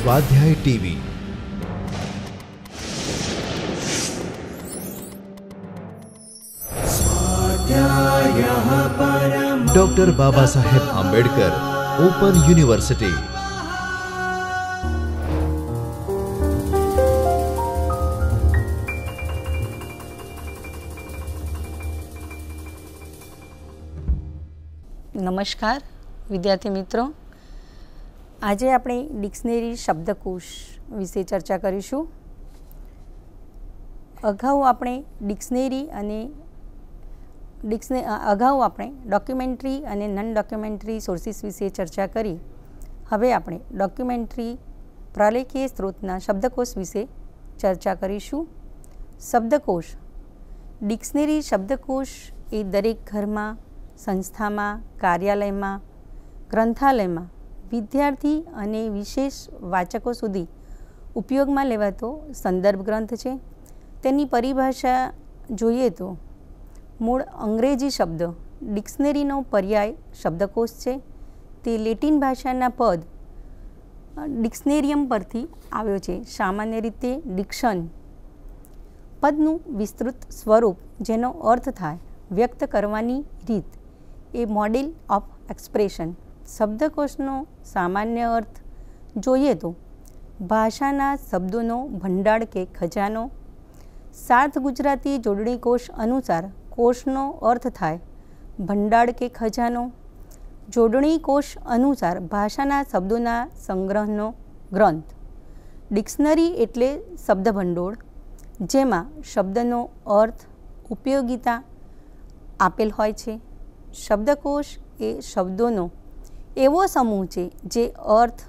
स्वाध्याय TV. Doctor Baba Saheb Ambedkar open university. नमस्कार विद्यार्थी मित्रों, आज આપણે ડિક્શનરી શબ્દકોશ વિશે ચર્ચા કરીશું। અગાઉ આપણે ડોક્યુમેન્ટરી અને નોન ડોક્યુમેન્ટરી સોર્સિસ વિશે ચર્ચા કરી। હવે આપણે ડોક્યુમેન્ટરી પ્રલેખીય સ્ત્રોતના શબ્દકોશ વિશે ચર્ચા કરીશું। શબ્દકોશ ડિક્શનરી શબ્દકોશ એ દરેક ઘરમાં, સંસ્થામાં, કાર્યાલયમાં, ગ્રંથાલયમાં વિદ્યાર્થી અને વિશેષ વાચકો સુધી ઉપયોગમાં લેવાતો સંદર્ભ ગ્રંથ છે। તેની પરિભાષા જોઈએ તો મૂળ અંગ્રેજી શબ્દ ડિક્શનરીનો પર્યાય શબ્દકોશ છે। તે લેટિન ભાષાના પદ ડિક્શનેરિયમ પરથી આવ્યો છે। સામાન્ય રીતે ડિક્શન પદનું વિસ્તૃત સ્વરૂપ, જેનો અર્થ થાય વ્યક્ત કરવાની રીત, એ મોડેલ ઓફ એક્સપ્રેશન। શબ્દકોશનો સામાન્ય અર્થ જોઈએ તો ભાષાના શબ્દોનો ભંડાર કે ખજાનો। સાર્થ ગુજરાતી જોડણી કોશ અનુસાર કોશનો અર્થ થાય ભંડાર કે ખજાનો। જોડણી કોશ અનુસાર ભાષાના શબ્દોના સંગ્રહનો ગ્રંથ। ડિક્શનરી એટલે શબ્દભંડોળ, જેમાં શબ્દનો અર્થ, ઉપયોગિતા આપેલ હોય છે। શબ્દકોશ એ શબ્દોનો એવો સમૂહ છે જે અર્થ,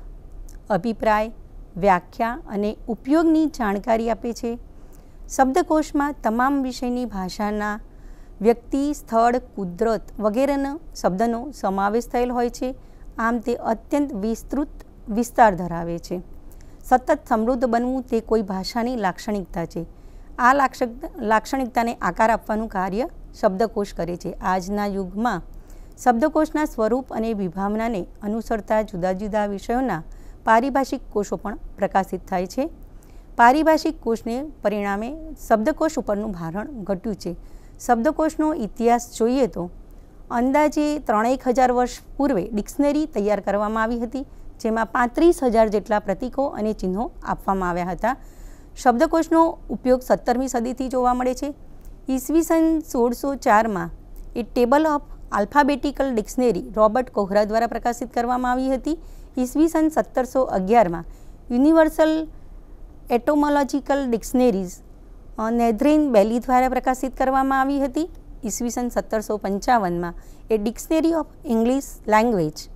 અભિપ્રાય, વ્યાખ્યા અને ઉપયોગની જાણકારી આપે છે। શબ્દકોશમાં તમામ વિષયની ભાષાના વ્યક્તિ, સ્થળ, કુદરત વગેરેના શબ્દનો સમાવેશ થયેલ હોય છે। આમ તે અત્યંત વિસ્તૃત વિસ્તાર ધરાવે છે। સતત સમૃદ્ધ બનવું તે કોઈ ભાષાની લાક્ષણિકતા છે। આ લાક્ષણિકતાને આકાર આપવાનું કાર્ય શબ્દકોશ કરે છે। આજના યુગમાં શબ્દકોશના સ્વરૂપ અને વિભાવનાને અનુસરતા જુદા જુદા વિષયોના પારિભાષિક કોશો પણ પ્રકાશિત થાય છે। પારિભાષિક કોશને પરિણામે શબ્દકોશ ઉપરનું ભારણ ઘટ્યું છે। શબ્દકોશનો ઇતિહાસ જોઈએ તો અંદાજે 3000 વર્ષ પૂર્વે ડિક્શનરી તૈયાર કરવામાં આવી હતી, જેમાં 35,000 જેટલા પ્રતીકો અને ચિહ્નો આપવામાં આવ્યા હતા। શબ્દકોશનો ઉપયોગ 17મી સદીથી જોવા મળે છે। ઈસવીસન 1604માં a table of alphabetical dictionary Robert Cawdrey દ્વારા પ્રકાશિત કરવામાં આવી હતી। ઈસવીસન 1711માં યુનિવર્સલ એટોમોલોજીકલ ડિક્શનરીઝ નેધરીન બેલી દ્વારા પ્રકાશિત કરવામાં આવી હતી। ઈસવીસન 1755માં એ ડિક્શનરી ઓફ ઇંગ્લિશ લેંગ્વેજ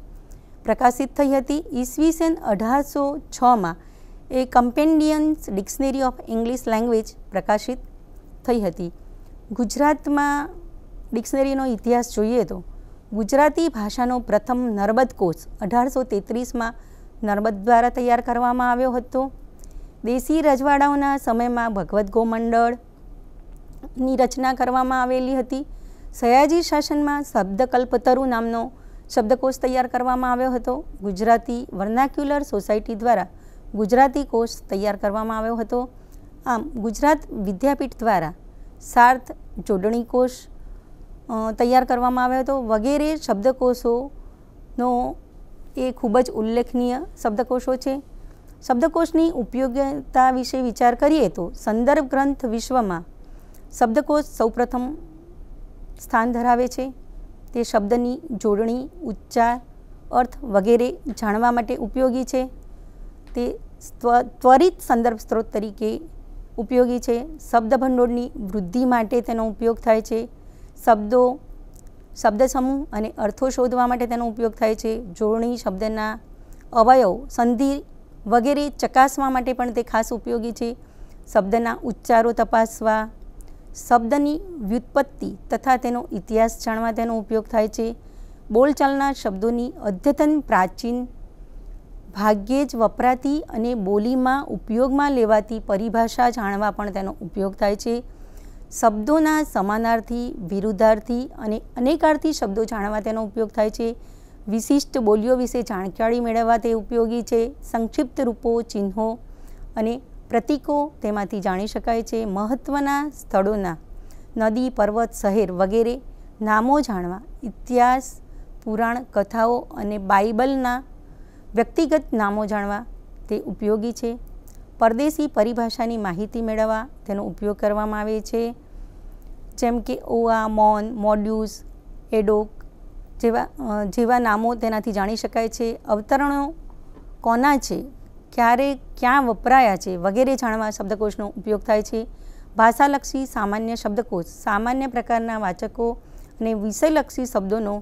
પ્રકાશિત થઈ હતી। ઈસવીસન 1806માં એ કમ્પેન્ડિયન્સ ડિક્શનરી ઓફ ઇંગ્લિશ લેંગ્વેજ પ્રકાશિત થઈ હતી। ગુજરાતમાં ડિક્શનરીનો ઇતિહાસ જોઈએ તો ગુજરાતી ભાષાનો પ્રથમ નર્મદ કોશ 1833માં નર્મદ દ્વારા તૈયાર કરવામાં આવ્યો હતો। દેશી રજવાડાઓના સમયમાં ભગવદ્ ગોમંડળની રચના કરવામાં આવેલી હતી। સયાજી શાસનમાં શબ્દકલ્પતરુ નામનો શબ્દકોશ તૈયાર કરવામાં આવ્યો હતો। ગુજરાતી વર્નાક્યુલર સોસાયટી દ્વારા ગુજરાતી કોશ તૈયાર કરવામાં આવ્યો હતો। આમ ગુજરાત વિદ્યાપીઠ દ્વારા સાર્થ જોડણી કોશ તૈયાર કરવામાં આવ્યો હતો વગેરે શબ્દકોશોનો એ ખૂબ જ ઉલ્લેખનીય શબ્દકોશો છે। શબ્દકોશની ઉપયોગિતા વિશે વિચાર કરીએ તો સંદર્ભ ગ્રંથ વિશ્વમાં શબ્દકોશ સૌપ્રથમ સ્થાન ધરાવે છે। તે શબ્દની જોડણી, ઉચ્ચાર, અર્થ વગેરે જાણવા માટે ઉપયોગી છે। તે ત્વરિત સંદર્ભ સ્ત્રોત તરીકે ઉપયોગી છે। શબ્દભંડોળની વૃદ્ધિ માટે તેનો ઉપયોગ થાય છે। શબ્દો, શબ્દ સમૂહ અને અર્થો શોધવા માટે તેનો ઉપયોગ થાય છે। જોડણી, શબ્દના અવયવ, સંધિ વગેરે ચકાસવા માટે પણ તે ખાસ ઉપયોગી છે। શબ્દના ઉચ્ચારો તપાસવા, શબ્દની વ્યુત્પત્તિ તથા તેનો ઇતિહાસ જાણવા તેનો ઉપયોગ થાય છે। બોલચાલના શબ્દોની અદ્યતન, પ્રાચીન, ભાગ્યે જ વપરાતી અને બોલીમાં ઉપયોગમાં લેવાતી પરિભાષા જાણવા પણ તેનો ઉપયોગ થાય છે। શબ્દોના સમાનાર્થી, વિરુદ્ધાર્થી અને અનેકાર્થી શબ્દો જાણવા તેનો ઉપયોગ થાય છે। વિશિષ્ટ બોલીઓ વિશે જાણકારી મેળવવા તે ઉપયોગી છે. સંક્ષિપ્ત રૂપો, ચિહ્નો અને પ્રતીકો તેમાંથી જાણી શકાય છે. મહત્ત્વના સ્થળોના નદી, પર્વત, શહેર વગેરે નામો જાણવા ઇતિહાસ, પુરાણ, કથાઓ અને બાઇબલના વ્યક્તિગત નામો જાણવા તે ઉપયોગી છે. પરદેશી પરિભાષાની માહિતી મેળવવા તેનો ઉપયોગ કરવામાં આવે છે. જેમ કે ઓઆ, મોન, મોડ્યુસ, એડોક જેવા નામો તેનાથી જાણી શકાય છે. અવતરણો કોના છે, ક્યારે, ક્યાં વપરાયા છે વગેરે જાણવા શબ્દકોશનો ઉપયોગ થાય છે. ભાષાલક્ષી સામાન્ય શબ્દકોશ સામાન્ય પ્રકારના વાચકો અને વિષયલક્ષી શબ્દોનો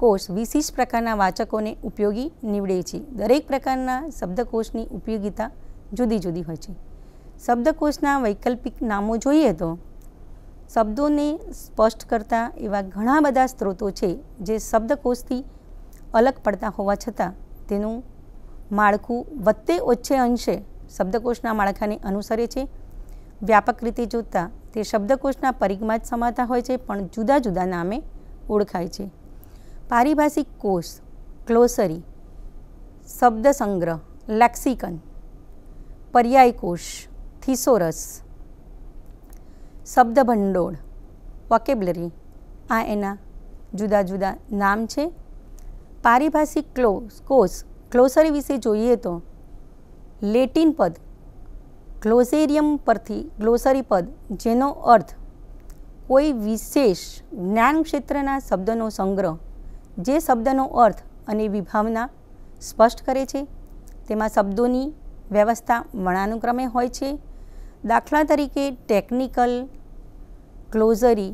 કોષ વિશિષ્ટ પ્રકારના વાચકોને ઉપયોગી નીવડે છે. દરેક પ્રકારના શબ્દકોશની ઉપયોગિતા જુદી જુદી હોય છે. શબ્દકોશના વૈકલ્પિક નામો જોઈએ તો શબ્દોને સ્પષ્ટ કરતા એવા ઘણા બધા સ્ત્રોતો છે જે શબ્દકોશથી અલગ પડતા હોવા છતાં તેનું માળખું વત્તે ઓછે અંશે શબ્દકોશના માળખાને અનુસરે છે. વ્યાપક રીતે જોતાં તે શબ્દકોશના પરિઘમાં જ સમાતા હોય છે, પણ જુદા જુદા નામે ઓળખાય છે. પારિભાષિક કોષ, ગ્લોસરી, શબ્દ સંગ્રહ, લેક્સિકન, પર્યાય કોષ, થિસોરસ, શબ્દ ભંડોળ, વોકેબ્લરી આ એના જુદા જુદા નામ છે. પારિભાષિક કોષ ગ્લોસરી વિશે જોઈએ તો લેટિન પદ ગ્લોસેરિયમ પરથી ગ્લોસરી પદ, જેનો અર્થ કોઈ વિશેષ જ્ઞાન ક્ષેત્રના શબ્દનો સંગ્રહ જે શબ્દનો અર્થ અને વિભાવના સ્પષ્ટ કરે છે. તેમાં શબ્દોની વ્યવસ્થા વર્ણાનુક્રમે હોય છે. દાખલા તરીકે technical glossary,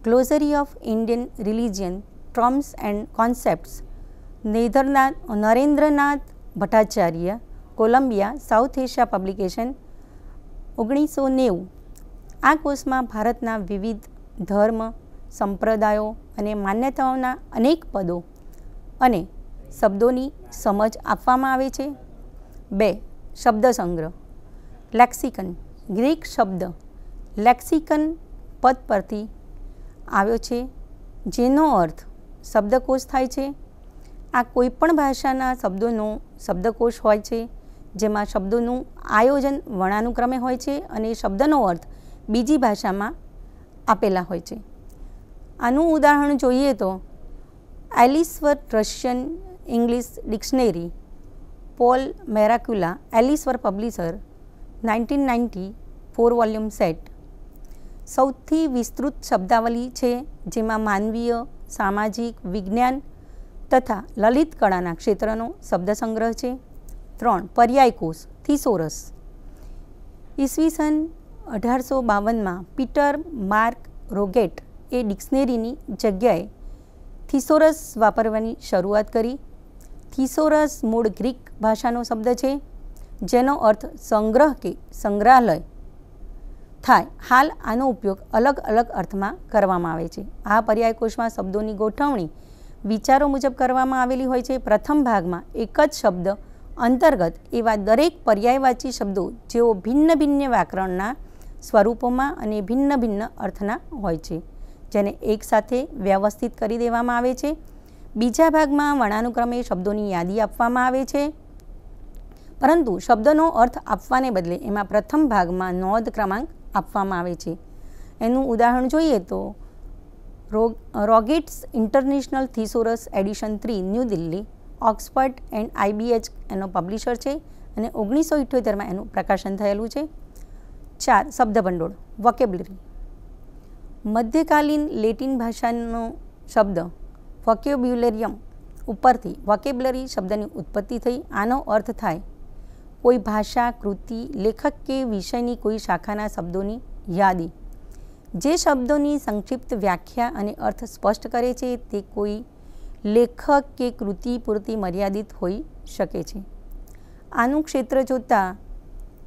glossary of Indian religion terms and concepts, Narendranath Bhattacharya, Columbia, South Asia publication, 1990. આ કોર્સમાં ભારતના વિવિધ ધર્મ, સંપ્રદાયો અને માન્યતાઓના અનેક પદો અને શબ્દોની સમજ આપવામાં આવે છે. 2. શબ્દ સંગ્રહ, લેક્સિકન. ગ્રીક શબ્દ લેક્સિકન પદ પરથી આવ્યો છે, જેનો અર્થ શબ્દકોશ થાય છે. આ કોઈપણ ભાષાના શબ્દોનો શબ્દકોશ હોય છે, જેમાં શબ્દોનું આયોજન વર્ણાનુક્રમે હોય છે અને શબ્દનો અર્થ બીજી ભાષામાં આપેલા હોય છે. આનું ઉદાહરણ જોઈએ તો Ellsworth Russian English dictionary, Paul મેરાક્યુલા, એલિસવર્થ પબ્લિશર, 1990, 4 વોલ્યુમ સેટ. સૌથી વિસ્તૃત શબ્દાવલી છે, જેમાં માનવીય, સામાજિક, વિજ્ઞાન તથા લલિત કળાના ક્ષેત્રનો શબ્દ સંગ્રહ છે. 3. પર્યાય કોષ, થિસોરસ. ઈસવીસન 1852માં પીટર માર્ક રોગેટ એ ડિક્શનરીની જગ્યાએ થિસોરસ વાપરવાની શરૂઆત કરી. થિસોરસ મૂળ ગ્રીક ભાષાનો શબ્દ છે, જેનો અર્થ સંગ્રહ કે સંગ્રહાલય થાય. હાલ આનો ઉપયોગ અલગ અલગ અર્થમાં કરવામાં આવે છે. આ પર્યાય કોષમાં શબ્દોની ગોઠવણી વિચારો મુજબ કરવામાં આવેલી હોય છે. પ્રથમ ભાગમાં એક જ શબ્દ અંતર્ગત એવા દરેક પર્યાયવાચી શબ્દો જેઓ ભિન્ન ભિન્ન વ્યાકરણના સ્વરૂપોમાં અને ભિન્ન ભિન્ન અર્થના હોય છે, જેને એકસાથે વ્યવસ્થિત કરી દેવામાં આવે છે. બીજા ભાગમાં વર્ણાનુક્રમે શબ્દોની યાદી આપવામાં આવે છે, પરંતુ શબ્દનો અર્થ આપવાને બદલે એમાં પ્રથમ ભાગમાં નોંધ ક્રમાંક આપવામાં આવે છે. એનું ઉદાહરણ જોઈએ તો Roget's international thesaurus edition 3, new Delhi, Oxford and IBH એનો પબ્લિશર છે અને 1978માં એનું પ્રકાશન થયેલું છે. 4. શબ્દ ભંડોળ, વોકેબ્લરી. મધ્યકાલીન લેટિન ભાષાનો શબ્દ વોકેબ્યુલેરિયમ ઉપરથી વોકેબ્લરી શબ્દની ઉત્પત્તિ થઈ. આનો અર્થ થાય કોઈ ભાષા, કૃતિ, લેખક કે વિષયની કોઈ શાખાના શબ્દોની યાદી. જે શબ્દોની સંક્ષિપ્ત વ્યાખ્યા અને અર્થ સ્પષ્ટ કરે છે તે કોઈ લેખક કે કૃતિ પૂરતી મર્યાદિત હોઈ શકે છે. આનું ક્ષેત્ર જોતાં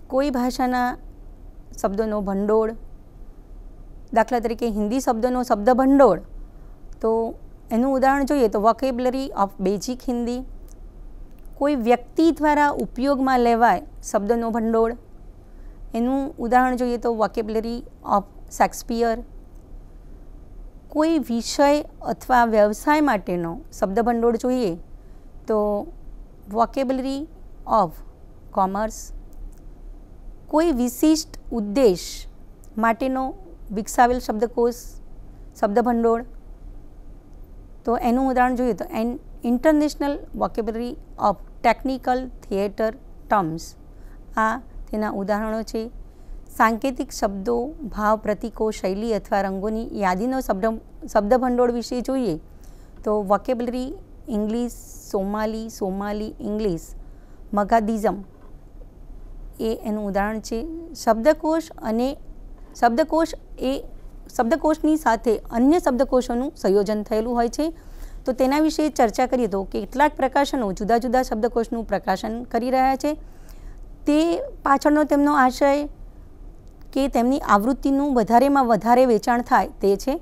કોઈ ભાષાના શબ્દોનો ભંડોળ, દાખલા તરીકે હિન્દી શબ્દનો શબ્દ ભંડોળ, તો એનું ઉદાહરણ જોઈએ તો વોકેબ્લરી ઓફ બેઝિક હિન્દી. કોઈ વ્યક્તિ દ્વારા ઉપયોગમાં લેવાય શબ્દનો ભંડોળ, એનું ઉદાહરણ જોઈએ તો વોકેબ્લરી ઓફ શેક્સપિયર. કોઈ વિષય અથવા વ્યવસાય માટેનો શબ્દભંડોળ જોઈએ તો વોકેબલરી ઓફ કોમર્સ. કોઈ વિશિષ્ટ ઉદ્દેશ માટેનો વિકસાવેલ શબ્દકોશ શબ્દભંડોળ, તો એનું ઉદાહરણ જોઈએ તો international vocabulary of technical theatre terms. આ તેના ઉદાહરણો છે. સાંકેતિક શબ્દો, ભાવ, પ્રતીકો, શૈલી અથવા રંગોની યાદીનો શબ્દભંડોળ વિશે જોઈએ તો વોકેબલરી ઇંગ્લિશ, સોમાલી ઇંગ્લિશ, મગાદિઝમ એ એનું ઉદાહરણ છે. શબ્દકોશ એ શબ્દકોશની સાથે અન્ય શબ્દકોશોનું સંયોજન થયેલું હોય છે. તો તેના વિશે ચર્ચા કરીએ તો કેટલાક પ્રકાશનો જુદા જુદા શબ્દકોશનું પ્રકાશન કરી રહ્યા છે. તે પાછળનો તેમનો આશય કે તેમની આવૃત્તિનું વધારેમાં વધારે વેચાણ થાય તે છે.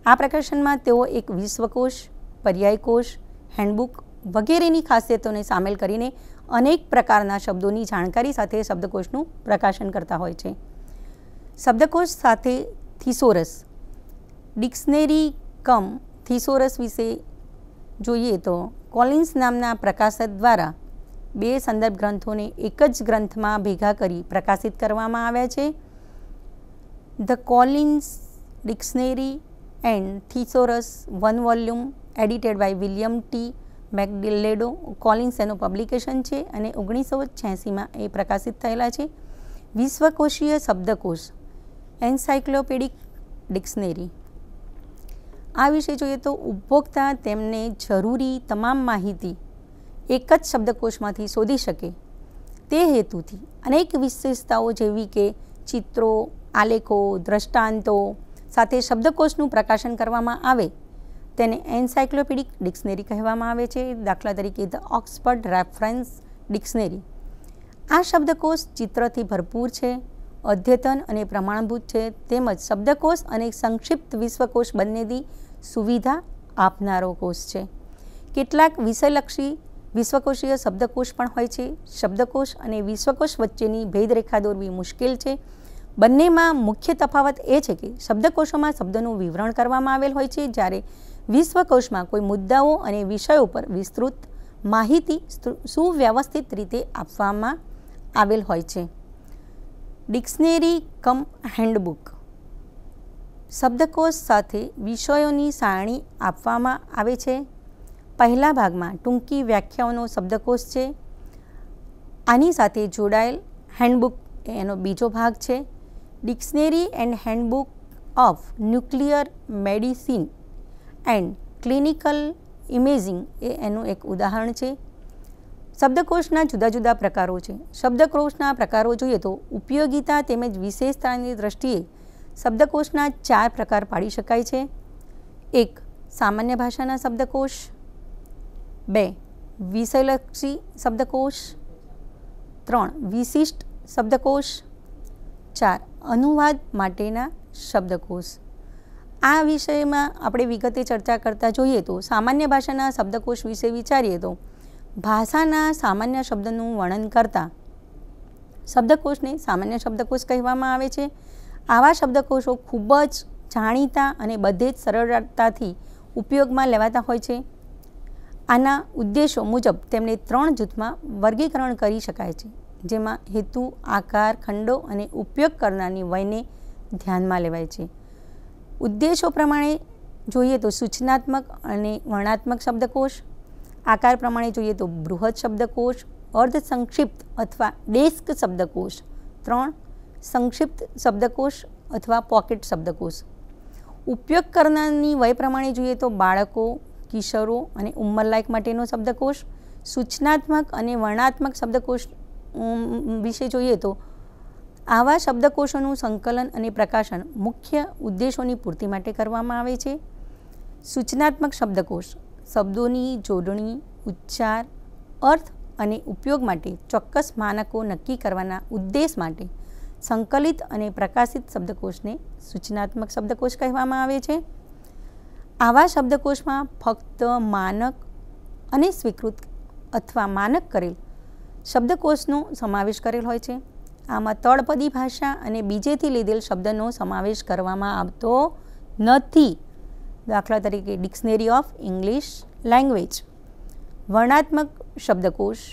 આ પ્રકાશનમાં તેઓ એક વિશ્વકોશ, પર્યાયકોશ, હેન્ડબુક વગેરેની ખાસિયતોને સામેલ કરીને અનેક પ્રકારના શબ્દોની જાણકારી સાથે શબ્દકોશનું પ્રકાશન કરતા હોય છે. શબ્દકોશ સાથે થિસોરસ, ડિક્શનરી કમ થિસોરસ વિશે જોઈએ તો કોલિન્સ નામના પ્રકાશક દ્વારા 2 સંદર્ભ ગ્રંથોને એક જ ગ્રંથમાં ભેગા કરી પ્રકાશિત કરવામાં આવ્યા છે. The Collins dictionary and thesaurus 1 volume edited by William T McLeod. Collins એનું પબ્લિકેશન છે અને 1986માં એ પ્રકાશિત થયેલા છે. વિશ્વકોશીય શબ્દકોશ એન્સાઇક્લોપેડિક ડિક્શનરી. આ વિશે જોઈએ તો ઉપભોક્તા તેમને જરૂરી તમામ માહિતી એક જ શબ્દકોશમાંથી શોધી શકે તે હેતુથી અનેક વિશેષતાઓ જેવી કે ચિત્રો, આલેખો, દ્રષ્ટાંતો સાથે શબ્દકોશનું પ્રકાશન કરવામાં આવે તેને એન્સાઇક્લોપેડિક ડિક્શનરી કહેવામાં આવે છે. દાખલા તરીકે ધ ઓક્સફર્ડ રેફરન્સ ડિક્શનરી. આ શબ્દકોશ ચિત્રથી ભરપૂર છે, અદ્યતન અને પ્રમાણભૂત છે, તેમજ શબ્દકોશ અને સંક્ષિપ્ત વિશ્વકોશ બંનેની સુવિધા આપનારો કોષ છે. કેટલાક વિષયલક્ષી વિશ્વકોશીય શબ્દકોશ પણ હોય છે. શબ્દકોશ અને વિશ્વકોશ વચ્ચેની ભેદરેખા દોરવી મુશ્કેલ છે. બંનેમાં મુખ્ય તફાવત એ છે કે શબ્દકોશોમાં શબ્દોનું વિવરણ કરવામાં આવેલ હોય છે, જ્યારે વિશ્વકોશમાં કોઈ મુદ્દાઓ અને વિષયો પર વિસ્તૃત માહિતી સુવ્યવસ્થિત રીતે આપવામાં આવેલ હોય છે. ડિક્શનરી કમ હેન્ડબુક. શબ્દકોશ સાથે વિષયોની સારણી આપવામાં આવે છે. પહેલા ભાગમાં ટૂંકી વ્યાખ્યાઓનો શબ્દકોશ છે. આની સાથે જોડાયેલ હેન્ડબુક એનો બીજો ભાગ છે. Dictionary and handbook of nuclear medicine and clinical imaging એ એનું એક ઉદાહરણ છે. શબ્દકોશના જુદા જુદા પ્રકારો છે. શબ્દકોશના પ્રકારો જોઈએ તો ઉપયોગિતા તેમજ વિશેષતાની દ્રષ્ટિએ શબ્દકોશના 4 પ્રકાર પાડી શકાય છે. 1. સામાન્ય ભાષાના શબ્દકોશ. 2. વિષયલક્ષી શબ્દકોશ. 3. વિશિષ્ટ શબ્દકોશ. 4. અનુવાદ માટેના શબ્દકોશ. આ વિષયમાં આપણે વિગતે ચર્ચા કરતા જોઈએ તો સામાન્ય ભાષાના શબ્દકોશ વિશે વિચારીએ તો ભાષાના સામાન્ય શબ્દનું વર્ણન કરતા શબ્દકોશને સામાન્ય શબ્દકોશ કહેવામાં આવે છે. આવા શબ્દકોશો ખૂબ જ જાણીતા અને બધે જ સરળતાથી ઉપયોગમાં લેવાતા હોય છે. આના ઉદ્દેશો મુજબ તેમને 3 જૂથમાં વર્ગીકરણ કરી શકાય છે, જેમાં હેતુ, આકાર, ખંડો અને ઉપયોગ કરનારની વયને ધ્યાનમાં લેવાય છે. ઉદ્દેશો પ્રમાણે જોઈએ તો સૂચનાત્મક અને વર્ણનાત્મક શબ્દકોશ. આકાર પ્રમાણે જોઈએ તો બૃહદ શબ્દકોશ, અર્ધ સંક્ષિપ્ત અથવા ડેસ્ક શબ્દકોશ. 3. સંક્ષિપ્ત શબ્દકોશ અથવા પોકેટ શબ્દકોશ. ઉપયોગ કરનારની વય પ્રમાણે જોઈએ તો બાળકો, કિશોરો અને ઉંમરલાયક માટેનો શબ્દકોશ. સૂચનાત્મક અને વર્ણનાત્મક શબ્દકોશ વિશે જોઈએ તો આવા શબ્દકોશોનું સંકલન અને પ્રકાશન મુખ્ય ઉદ્દેશોની પૂર્તિ માટે કરવામાં આવે છે. સૂચનાત્મક શબ્દકોશ શબ્દોની જોડણી, ઉચ્ચાર, અર્થ અને ઉપયોગ માટે ચોક્કસ માનકો નક્કી કરવાના ઉદ્દેશ માટે સંકલિત અને પ્રકાશિત શબ્દકોશને સૂચનાત્મક શબ્દકોશ કહેવામાં આવે છે. આવા શબ્દકોશમાં ફક્ત માનક અને સ્વીકૃત અથવા માનક કરેલ શબ્દકોશનો સમાવેશ કરેલ હોય છે. આમાં તળપદી ભાષા અને બીજેથી લીધેલ શબ્દનો સમાવેશ કરવામાં આવતો નથી. દાખલા તરીકે ડિક્શનરી ઓફ ઇંગ્લિશ લેંગ્વેજ. વર્ણાત્મક શબ્દકોશ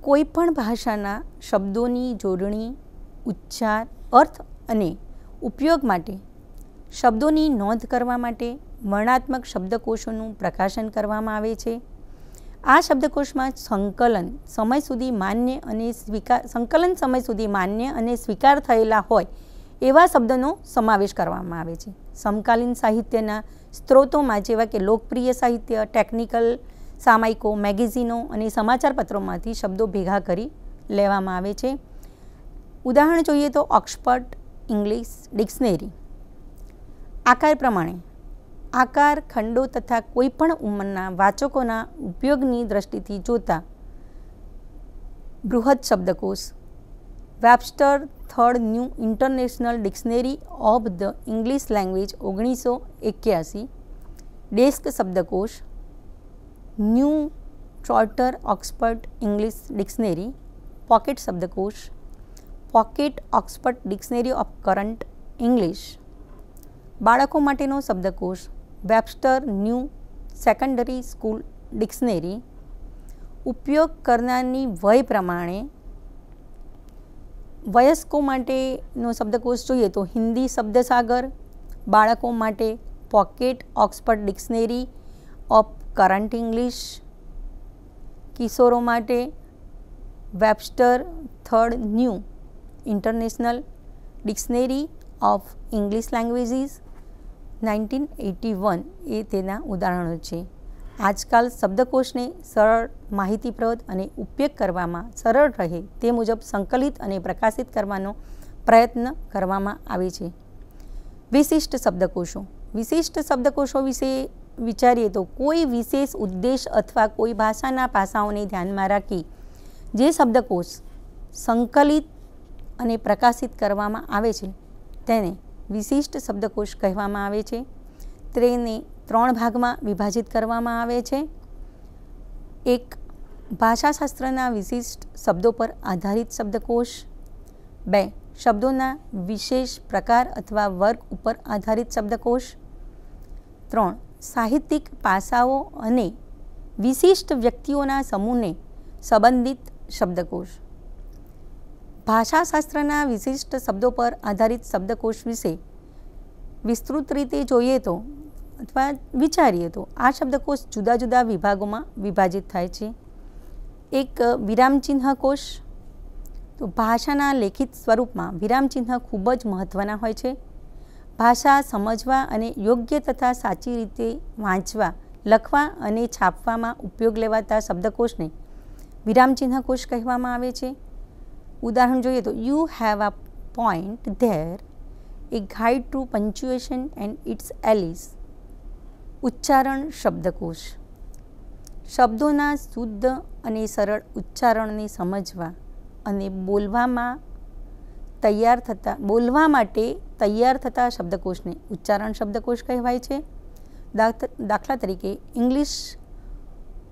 કોઈપણ ભાષાના શબ્દોની જોડણી, ઉચ્ચાર, અર્થ અને ઉપયોગ માટે શબ્દોની નોંધ કરવા માટે વર્ણાત્મક શબ્દકોશોનું પ્રકાશન કરવામાં આવે છે. આ શબ્દકોશમાં સંકલન સમય સુધી માન્ય અને સ્વીકાર થયેલા હોય એવા શબ્દોનો સમાવેશ કરવામાં આવે છે. સમકાલીન સાહિત્યના સ્ત્રોતોમાં જેવા કે લોકપ્રિય સાહિત્ય, ટેકનિકલ સામયિકો, મેગેઝિનો અને સમાચાર પત્રોમાંથી શબ્દો ભેગા કરી લેવામાં આવે છે. ઉદાહરણ જોઈએ તો ઓક્સફર્ડ ઇંગ્લિશ ડિક્શનરી. આકાર પ્રમાણે આકાર, ખંડો તથા કોઈપણ ઉંમરના વાચકોના ઉપયોગની દ્રષ્ટિથી જોતા બૃહદ શબ્દકોશ Webster third new international dictionary of the English language 1981, desk શબ્દકોશ ન્યૂ ટ્રોટર ઓક્સફર્ડ ઇંગ્લિશ ડિક્શનરી, પોકેટ શબ્દકોશ pocket Oxford dictionary of current English. બાળકો માટેનો શબ્દકોશ Webster new secondary school dictionary. ઉપયોગ કરનારની વય પ્રમાણે વયસ્કો માટેનો શબ્દકોશ જોઈએ તો હિન્દી શબ્દસાગર, બાળકો માટે pocket Oxford dictionary of current English, કિશોરો માટે Webster third new international dictionary of English languages 1981 એ તેના ઉદાહરણો છે. આજકાલ શબ્દકોશને સરળ, માહિતીપ્રદ અને ઉપયોગ કરવામાં સરળ રહે તે મુજબ સંકલિત અને પ્રકાશિત કરવાનો પ્રયત્ન કરવામાં આવે છે. વિશિષ્ટ શબ્દકોશો. વિશિષ્ટ શબ્દકોશો વિશે વિચારીએ તો કોઈ વિશેષ ઉદ્દેશ અથવા કોઈ ભાષાના પાસાઓને ધ્યાનમાં રાખી જે શબ્દકોશ સંકલિત અને પ્રકાશિત કરવામાં આવે છે તેને વિશિષ્ટ શબ્દકોશ કહેવામાં આવે છે. તેને 3 ભાગમાં વિભાજિત કરવામાં આવે છે. 1. ભાષાશાસ્ત્રના વિશિષ્ટ શબ્દો પર આધારિત શબ્દકોશ. 2. શબ્દોના વિશેષ પ્રકાર અથવા વર્ગ ઉપર આધારિત શબ્દકોશ. 3. સાહિત્યિક પાસાઓ અને વિશિષ્ટ વ્યક્તિઓના સમૂહને સંબંધિત શબ્દકોશ. ભાષાશાસ્ત્રના વિશિષ્ટ શબ્દો પર આધારિત શબ્દકોશ વિશે વિસ્તૃત રીતે જોઈએ તો અથવા વિચારીએ તો આ શબ્દકોશ જુદા જુદા વિભાગોમાં વિભાજિત થાય છે. એક વિરામચિહ્ન કોશ. તો ભાષાના લેખિત સ્વરૂપમાં વિરામચિહ્ન ખૂબ જ મહત્ત્વના હોય છે. ભાષા સમજવા અને યોગ્ય તથા સાચી રીતે વાંચવા, લખવા અને છાપવામાં ઉપયોગ લેવાતા શબ્દકોશને વિરામચિહ્ન કોશ કહેવામાં આવે છે. ઉદાહરણ જોઈએ તો you have a point there, a guide to punctuation and its allies. ઉચ્ચારણ શબ્દકોશ. શબ્દોના શુદ્ધ અને સરળ ઉચ્ચારણને સમજવા અને બોલવા માટે તૈયાર થતા શબ્દકોશને ઉચ્ચારણ શબ્દકોશ કહેવાય છે. દાખલા તરીકે ઇંગ્લિશ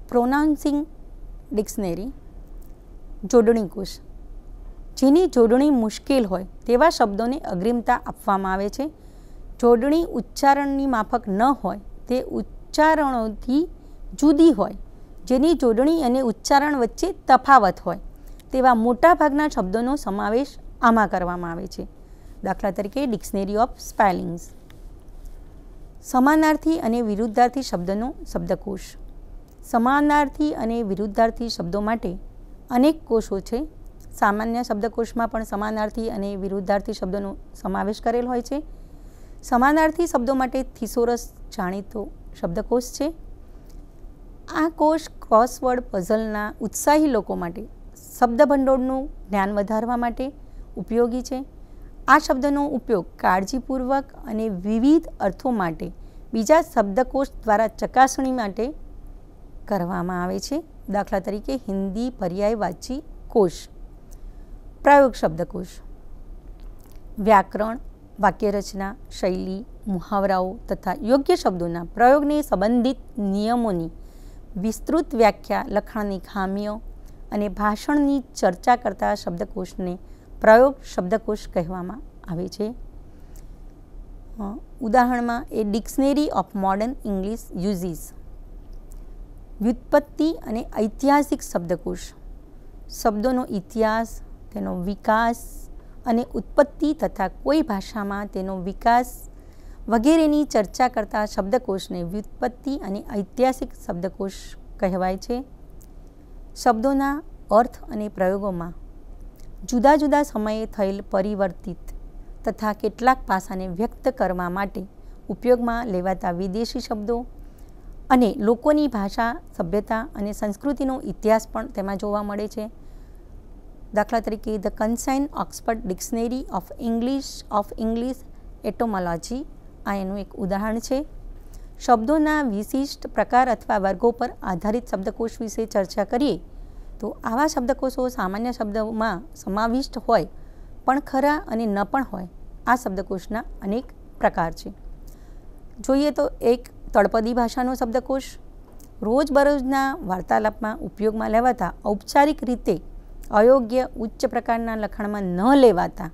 પ્રોનાઉન્સિંગ ડિક્શનરી. જોડણી કોશ. જેની જોડણી મુશ્કેલ હોય તેવા શબ્દોને અગ્રિમતા આપવામાં આવે છે. જોડણી ઉચ્ચારણની માફક ન હોય તે ઉચ્ચારણોથી જુદી હોય, જેની જોડણી અને ઉચ્ચારણ વચ્ચે તફાવત હોય તેવા મોટાભાગના શબ્દોનો સમાવેશ આમાં કરવામાં આવે છે. દાખલા તરીકે ડિક્શનરી ઓફ સ્પેલિંગ્સ. સમાનાર્થી અને વિરુદ્ધાર્થી શબ્દનો શબ્દકોશ. સમાનાર્થી અને વિરુદ્ધાર્થી શબ્દો માટે અનેક કોષો છે. સામાન્ય શબ્દકોશમાં પણ સમાનાર્થી અને વિરુદ્ધાર્થી શબ્દોનો સમાવેશ કરેલ હોય છે. સમાનાર્થી શબ્દો માટે થિસોરસ જાણીતો શબ્દકોશ છે. આ કોષ ક્રોસવર્ડ પઝલના ઉત્સાહી લોકો માટે શબ્દભંડોળનું જ્ઞાન વધારવા માટે ઉપયોગી છે. આ શબ્દનો ઉપયોગ કાળજીપૂર્વક અને વિવિધ અર્થો માટે બીજા શબ્દકોશ દ્વારા ચકાસણી માટે કરવામાં આવે છે. દાખલા તરીકે હિન્દી પર્યાયવાચી કોશ. પ્રયોગ શબ્દકોશ. વ્યાકરણ, વાક્યરચના, શૈલી, મુહાવરાઓ તથા યોગ્ય શબ્દોના પ્રયોગને સંબંધિત નિયમોની વિસ્તૃત વ્યાખ્યા, લખાણની ખામીઓ અને ભાષણની ચર્ચા કરતા શબ્દકોશને પ્રયોગ શબ્દકોશ કહેવામાં આવે છે. ઉદાહરણમાં a dictionary of modern English usages. વ્યુત્પત્તિ અને ઐતિહાસિક શબ્દકોશ. શબ્દોનો ઇતિહાસ, તેનો વિકાસ અને ઉત્પત્તિ તથા કોઈ ભાષામાં તેનો વિકાસ વગેરેની ચર્ચા કરતા શબ્દકોશને વ્યુત્પત્તિ અને ઐતિહાસિક શબ્દકોશ કહેવાય છે. શબ્દોના અર્થ અને પ્રયોગોમાં જુદા જુદા સમયે થયેલ પરિવર્તિત તથા કેટલાક પાસાને વ્યક્ત કરવા માટે ઉપયોગમાં લેવાતા વિદેશી શબ્દો અને લોકોની ભાષા, સભ્યતા અને સંસ્કૃતિનો ઇતિહાસ પણ તેમાં જોવા મળે છે. દાખલા તરીકે the concise Oxford dictionary of English etymology આ એનું એક ઉદાહરણ છે. શબ્દોના વિશિષ્ટ પ્રકાર અથવા વર્ગો પર આધારિત શબ્દકોશ વિશે ચર્ચા કરીએ તો આવા શબ્દકોશો સામાન્ય શબ્દોમાં સમાવિષ્ટ હોય પણ ખરા અને ન પણ હોય આ શબ્દકોશના અનેક પ્રકાર છે. જોઈએ તો એક તળપદી ભાષાનો શબ્દકોશ. રોજબરોજના વાર્તાલાપમાં ઉપયોગમાં લેવાતા ઔપચારિક રીતે અયોગ્ય ઉચ્ચ પ્રકારના લખાણમાં ન લેવાતા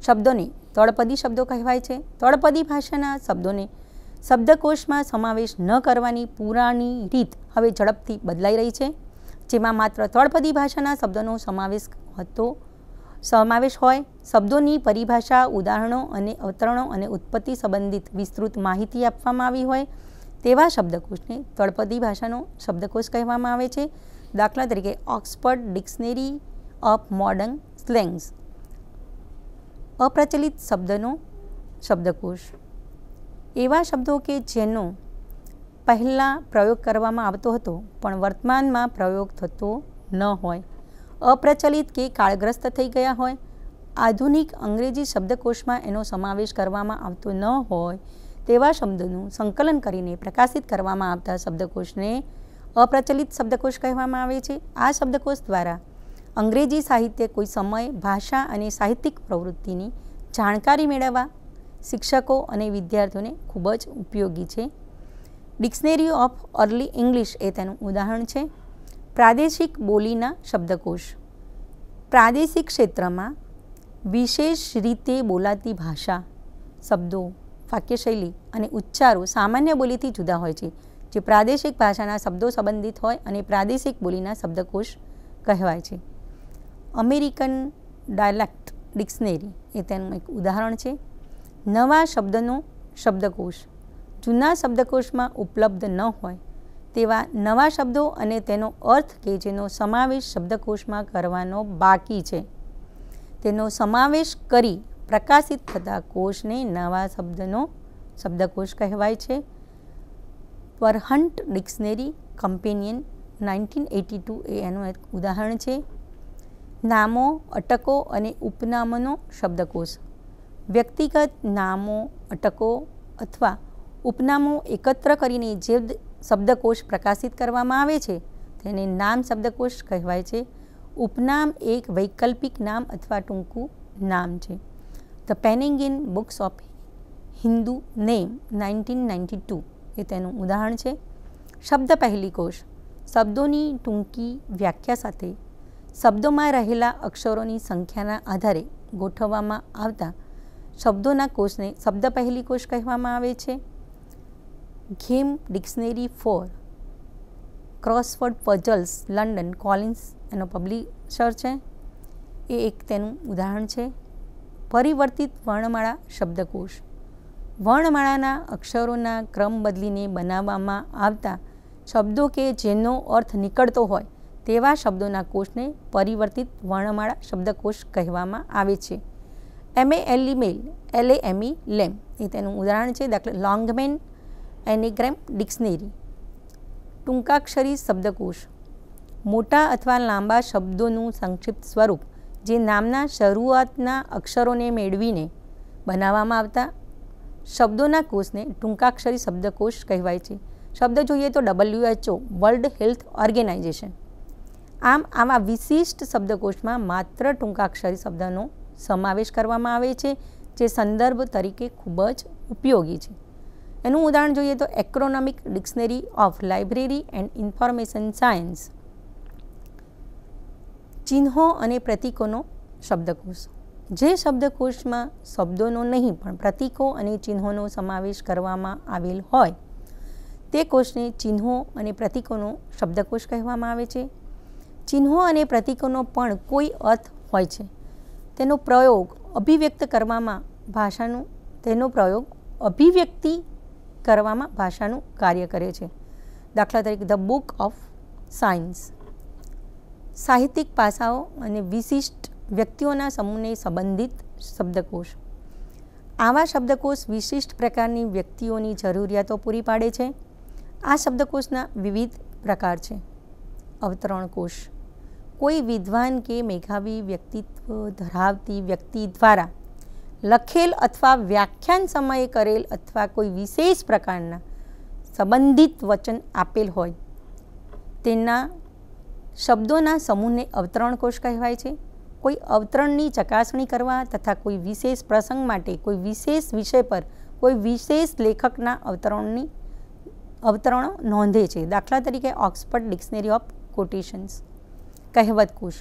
શબ્દોને તળપદી શબ્દો કહેવાય છે. તળપદી ભાષાના શબ્દોને શબ્દકોશમાં સમાવેશ ન કરવાની પુરાણી રીત હવે ઝડપથી બદલાઈ રહી છે, જેમાં માત્ર તળપદી ભાષાના શબ્દોનો સમાવેશ હોય. શબ્દોની પરિભાષા, ઉદાહરણો અને અવતરણો અને ઉત્પત્તિ સંબંધિત વિસ્તૃત માહિતી આપવામાં આવી હોય તેવા શબ્દકોશને તળપદી ભાષાનો શબ્દકોશ કહેવામાં આવે છે. દાખલા તરીકે ઓક્સફર્ડ ડિક્શનરી ઓફ મોડર્ન સ્લેંગ્સ. અપ્રચલિત શબ્દનો શબ્દકોશ. એવા શબ્દો કે જેનો પહેલાં પ્રયોગ કરવામાં આવતો હતો પણ વર્તમાનમાં પ્રયોગ થતો ન હોય, અપ્રચલિત કે કાળગ્રસ્ત થઈ ગયા હોય, આધુનિક અંગ્રેજી શબ્દકોશમાં એનો સમાવેશ કરવામાં આવતો ન હોય તેવા શબ્દોનું સંકલન કરીને પ્રકાશિત કરવામાં આવતા શબ્દકોશને અપ્રચલિત શબ્દકોશ કહેવામાં આવે છે. આ શબ્દકોશ દ્વારા અંગ્રેજી સાહિત્ય, કોઈ સમય, ભાષા અને સાહિત્યિક પ્રવૃત્તિની જાણકારી મેળવવા શિક્ષકો અને વિદ્યાર્થીઓને ખૂબ જ ઉપયોગી છે. ડિક્શનરી ઓફ અર્લી ઇંગ્લિશ એ તેનું ઉદાહરણ છે. પ્રાદેશિક બોલીના શબ્દકોશ. પ્રાદેશિક ક્ષેત્રમાં વિશેષ રીતે બોલાતી ભાષા, શબ્દો, વાક્યશૈલી અને ઉચ્ચારો સામાન્ય બોલીથી જુદા હોય છે, જે પ્રાદેશિક ભાષાના શબ્દો સંબંધિત હોય અને પ્રાદેશિક બોલીના શબ્દકોશ કહેવાય છે. અમેરિકન ડાયલેક્ટ ડિક્શનરી એ તેનું એક ઉદાહરણ છે. નવા શબ્દનો શબ્દકોશ. જૂના શબ્દકોશમાં ઉપલબ્ધ ન હોય તેવા નવા શબ્દો અને તેનો અર્થ કે જેનો સમાવેશ શબ્દકોશમાં કરવાનો બાકી છે, તેનો સમાવેશ કરી પ્રકાશિત થતા કોશને નવા શબ્દનો શબ્દકોશ કહેવાય છે. પરહન્ટ ડિક્શનરી કમ્પેનિયન 1982 એ એનું એક ઉદાહરણ છે. નામો, અટકો અને ઉપનામોનો શબ્દકોશ. વ્યક્તિગત નામો, અટકો અથવા ઉપનામો એકત્ર કરીને જે શબ્દકોશ પ્રકાશિત કરવામાં આવે છે તેને નામ શબ્દકોશ કહેવાય છે. ઉપનામ એક વૈકલ્પિક નામ અથવા ટૂંકું નામ છે. The Penguin books of Hindu name 1992 એ તેનું ઉદાહરણ છે. શબ્દ પહેલી કોશ. શબ્દોની ટૂંકી વ્યાખ્યા સાથે શબ્દોમાં રહેલા અક્ષરોની સંખ્યાના આધારે ગોઠવવામાં આવતા શબ્દોના કોષને શબ્દ પહેલી કોષ કહેવામાં આવે છે. Game dictionary for crossword puzzles London, Collins એનો પબ્લિશર છે, એ એક તેનું ઉદાહરણ છે. પરિવર્તિત વર્ણમાળા શબ્દકોશ. વર્ણમાળાના અક્ષરોના ક્રમ બદલીને બનાવવામાં આવતા શબ્દો કે જેનો અર્થ નીકળતો હોય તેવા શબ્દોના કોષને પરિવર્તિત વર્ણમાળા શબ્દકોશ કહેવામાં આવે છે. LAME એ તેનું ઉદાહરણ છે. દાખલા લોંગમેન એનિગ્રામ ડિક્શનરી. ટૂંકાક્ષરી શબ્દકોશ. મોટા અથવા લાંબા શબ્દોનું સંક્ષિપ્ત સ્વરૂપ જે નામના શરૂઆતના અક્ષરોને મેળવીને બનાવવામાં આવતા શબ્દોના કોષને ટૂંકાક્ષરી શબ્દકોશ કહેવાય છે. શબ્દ જોઈએ તો WHO વર્લ્ડ હેલ્થ ઓર્ગેનાઇઝેશન. આમ આવા વિશિષ્ટ શબ્દકોશમાં માત્ર ટૂંકાક્ષરી શબ્દનો સમાવેશ કરવામાં આવે છે, જે સંદર્ભ તરીકે ખૂબ જ ઉપયોગી છે. એનું ઉદાહરણ જોઈએ તો acronymic dictionary of library and information science. ચિહ્નો અને પ્રતીકોનો શબ્દકોશ. જે શબ્દકોશમાં શબ્દોનો નહીં પણ પ્રતીકો અને ચિહ્નોનો સમાવેશ કરવામાં આવેલ હોય તે કોષને ચિહ્નો અને પ્રતીકોનો શબ્દકોશ કહેવામાં આવે છે. ચિહ્નો અને પ્રતીકોનો પણ કોઈ અર્થ હોય છે. તેનો પ્રયોગ અભિવ્યક્તિ કરવામાં ભાષાનું કાર્ય કરે છે. દાખલા તરીકે ધ બુક ઓફ સાયન્સ. સાહિત્યિક પાસાઓ અને વિશિષ્ટ વ્યક્તિઓના સમૂહને સંબંધિત શબ્દકોશ. આવા શબ્દકોશ વિશિષ્ટ પ્રકારની વ્યક્તિઓની જરૂરિયાતો પૂરી પાડે છે. આ શબ્દકોશના વિવિધ પ્રકાર છે. અવતરણ કોશ. કોઈ વિદ્વાન કે મેધાવી વ્યક્તિત્વ ધરાવતી વ્યક્તિ દ્વારા લખેલ અથવા વ્યાખ્યાન સમયે કરેલ અથવા કોઈ વિશેષ પ્રકારના સંબંધિત વચન આપેલ હોય તેના શબ્દોના સમૂહને અવતરણ કોશ કહેવાય છે. કોઈ અવતરણની ચકાસણી કરવા તથા કોઈ વિશેષ પ્રસંગ માટે કોઈ વિશેષ વિષય પર કોઈ વિશેષ લેખકના અવતરણો નોંધે છે. દાખલા તરીકે ઓક્સફર્ડ ડિક્શનરી ઓફ કોટેશન્સ. કહેવત કોશ.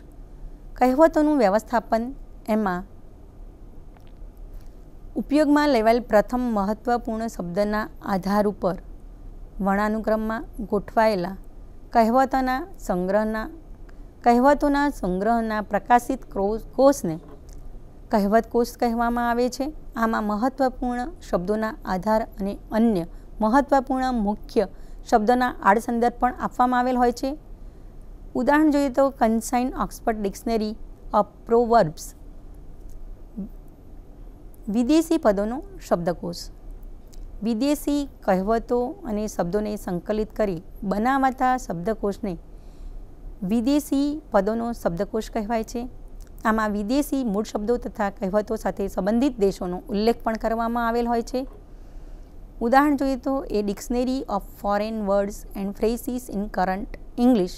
કહેવતોનું વ્યવસ્થાપન. એમાં ઉપયોગમાં લેવાયેલ પ્રથમ મહત્ત્વપૂર્ણ શબ્દના આધાર ઉપર વર્ણાનુક્રમમાં ગોઠવાયેલા કહેવતોના સંગ્રહના પ્રકાશિત કોષને કહેવત કોષ કહેવામાં આવે છે. આમાં મહત્ત્વપૂર્ણ શબ્દોના આધાર અને અન્ય મહત્ત્વપૂર્ણ મુખ્ય શબ્દોના આડસંદર્ભ પણ આપવામાં આવેલ હોય છે. ઉદાહરણ જોઈએ તો કન્સાઇન ઓક્સફર્ડ ડિક્શનરી ઓફ પ્રોવર્બ્સ. વિદેશી પદોનો શબ્દકોશ. વિદેશી કહેવતો અને શબ્દોને સંકલિત કરી બનાવાતા શબ્દકોશને વિદેશી પદોનો શબ્દકોશ કહેવાય છે. આમાં વિદેશી મૂળ શબ્દો તથા કહેવતો સાથે સંબંધિત દેશોનો ઉલ્લેખ પણ કરવામાં આવેલ હોય છે. ઉદાહરણ જોઈએ તો a dictionary of foreign words and phrases in current English.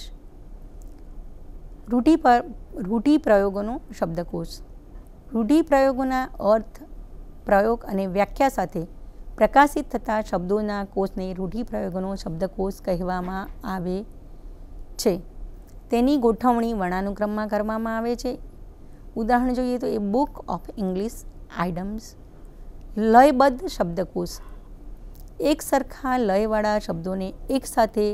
રૂઢિપ્રયોગોનો શબ્દકોશ. રૂઢિપ્રયોગોના અર્થ, પ્રયોગ અને વ્યાખ્યા સાથે પ્રકાશિત થતા શબ્દોના કોષને રૂઢિપ્રયોગોનો શબ્દકોશ કહેવામાં આવે છે. તેની ગોઠવણી વર્ણાનુક્રમમાં કરવામાં આવે છે. ઉદાહરણ જોઈએ તો એ બુક ઓફ ઇંગ્લિશ આઇડમ્સ. લયબદ્ધ શબ્દકોશ. એક સરખા લયવાળા શબ્દોને એકસાથે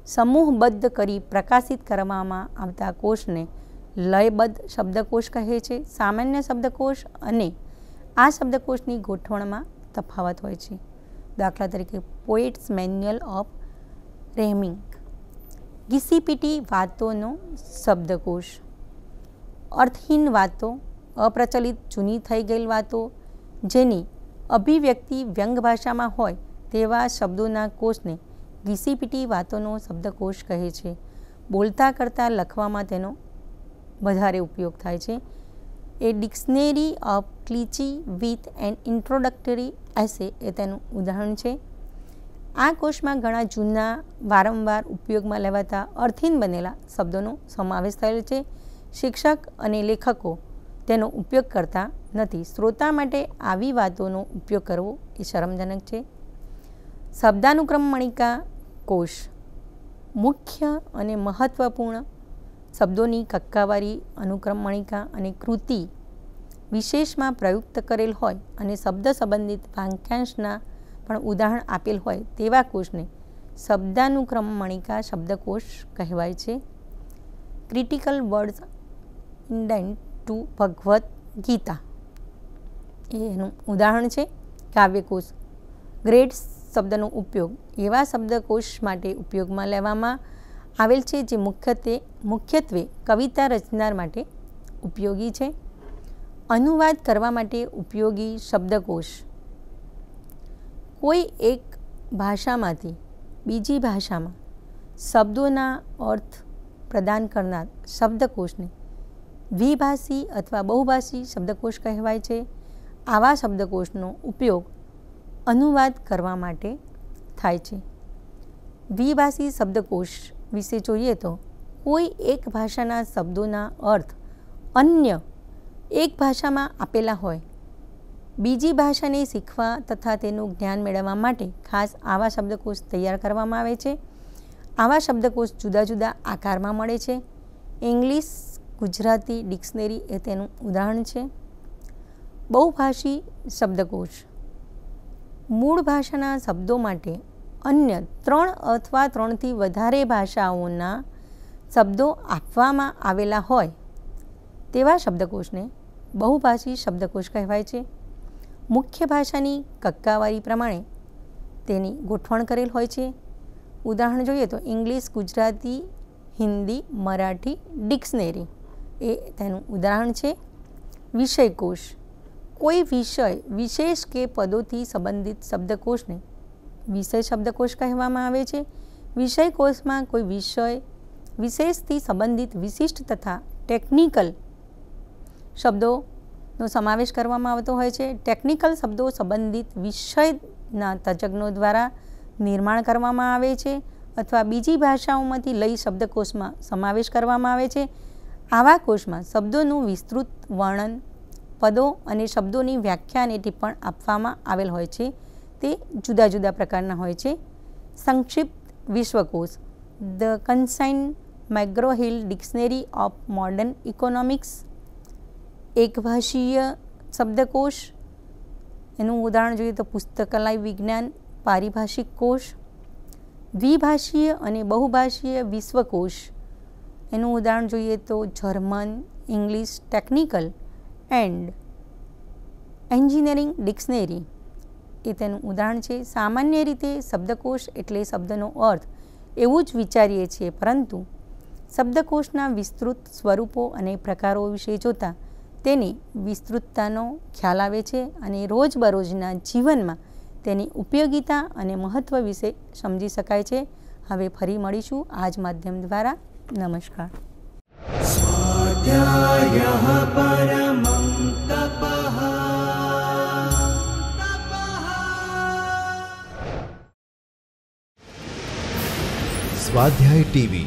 સમૂહબદ્ધ કરી પ્રકાશિત કરવામાં આવતા કોષને લયબદ્ધ શબ્દકોશ કહે છે. સામાન્ય શબ્દકોશ અને આ શબ્દકોશની ગોઠવણમાં તફાવત હોય છે. દાખલા તરીકે પોએટ્સ મેન્યુઅલ ઓફ રેહમિંગ. ઘીસીપીટી વાતોનો શબ્દકોશ. અર્થહીન વાતો, અપ્રચલિત જૂની થઈ ગયેલ વાતો, જેની અભિવ્યક્તિ વ્યંગ ભાષામાં હોય તેવા શબ્દોના કોષને ઘીસીપીટી વાતોનો શબ્દકોશ કહે છે. બોલતા કરતાં લખવામાં તેનો વધારે ઉપયોગ થાય છે. A dictionary of clichés with an introductory essay એ તેનું ઉદાહરણ છે. આ કોષમાં ઘણા જૂના વારંવાર ઉપયોગમાં લેવાતા અર્થહીન બનેલા શબ્દોનો સમાવેશ થયેલો છે. શિક્ષક અને લેખકો તેનો ઉપયોગ કરતા નથી. શ્રોતા માટે આવી વાતોનો ઉપયોગ કરવો એ શરમજનક છે. શબ્દાનુક્રમ મણિકા કોષ. મુખ્ય અને મહત્ત્વપૂર્ણ શબ્દોની કક્કાવારી અનુક્રમ મણિકા અને કૃતિ વિશેષમાં પ્રયુક્ત કરેલ હોય અને શબ્દ સંબંધિત વાક્યાંશના પણ ઉદાહરણ આપેલ હોય તેવા કોષને શબ્દાનુક્રમ મણિકા શબ્દકોશ કહેવાય છે. Critical words index to Bhagavad Gita એનું ઉદાહરણ છે. કાવ્યકોશ. ગ્રેડ શબ્દનો ઉપયોગ એવા શબ્દકોશ માટે ઉપયોગમાં લેવામાં આવેલ છે જે મુખ્યત્વે કવિતા રચનાર માટે ઉપયોગી છે. અનુવાદ કરવા માટે ઉપયોગી શબ્દકોશ. કોઈ એક ભાષામાંથી બીજી ભાષામાં શબ્દોના અર્થ પ્રદાન કરનાર શબ્દકોશને દ્વિભાષી અથવા બહુભાષી શબ્દકોશ કહેવાય છે. આવા શબ્દકોશનો ઉપયોગ અનુવાદ કરવા માટે થાય છે. દ્વિભાષી શબ્દકોશ વિશે જોઈએ તો કોઈ એક ભાષાના શબ્દોના અર્થ અન્ય એક ભાષામાં આપેલા હોય, બીજી ભાષાને શીખવા તથા તેનું જ્ઞાન મેળવવા માટે ખાસ આવા શબ્દકોશ તૈયાર કરવામાં આવે છે. આવા શબ્દકોશ જુદા જુદા આકારમાં મળે છે. ઇંગ્લિશ ગુજરાતી ડિક્શનરી એ તેનું ઉદાહરણ છે. બહુભાષી શબ્દકોશ મૂળ ભાષાના શબ્દો માટે અન્ય 3 અથવા 3થી વધારે ભાષાઓના શબ્દો આપવામાં આવેલા હોય તેવા શબ્દકોશને બહુભાષી શબ્દકોશ કહેવાય છે. મુખ્ય ભાષાની કક્કાવારી પ્રમાણે તેની ગોઠવણ કરેલ હોય છે. ઉદાહરણ જોઈએ તો ઇંગ્લિશ, ગુજરાતી, હિન્દી, મરાઠી ડિક્શનરી એ તેનું ઉદાહરણ છે. વિષયકોશ કોઈ વિષય, વિશેષ કે પદોથી સંબંધિત શબ્દકોશને વિષય શબ્દકોશ કહેવામાં આવે છે. વિષયકોશમાં કોઈ વિષય, વિશેષથી સંબંધિત વિશિષ્ટ તથા ટેકનિકલ શબ્દોનો સમાવેશ કરવામાં આવતો હોય છે. ટેકનિકલ શબ્દો સંબંધિત વિષયના તજજ્ઞો દ્વારા નિર્માણ કરવામાં આવે છે અથવા બીજી ભાષાઓમાંથી લઈ શબ્દકોશમાં સમાવેશ કરવામાં આવે છે. આવા કોશમાં શબ્દોનું વિસ્તૃત વર્ણન, પદો અને શબ્દોની વ્યાખ્યા અને ટિપ્પણ આપવામાં આવેલ હોય છે. તે જુદા જુદા પ્રકારના હોય છે. સંક્ષિપ્ત વિશ્વકોશ the concise McGraw Hill dictionary of modern economics. એકભાષીય શબ્દકોશ એનું ઉદાહરણ જોઈએ તો પુસ્તકાલય વિજ્ઞાન પારિભાષિક કોશ. દ્વિભાષીય અને બહુભાષીય વિશ્વકોશ એનું ઉદાહરણ જોઈએ તો German, English technical and engineering dictionary એ તેનું ઉદાહરણ છે. સામાન્ય રીતે શબ્દકોશ એટલે શબ્દનો અર્થ એવું જ વિચારીએ છીએ, પરંતુ શબ્દકોશના વિસ્તૃત સ્વરૂપો અને પ્રકારો વિશે જોતાં તેની વિસ્તૃતતાનો ખ્યાલ આવે છે અને રોજબરોજના જીવનમાં તેની ઉપયોગિતા અને મહત્ત્વ વિશે સમજી શકાય છે. હવે ફરી મળીશું આ જ માધ્યમ દ્વારા. નમસ્કાર. સ્વાધ્યાયઃ પરમં તપઃ. સ્વાધ્યાય ટીવી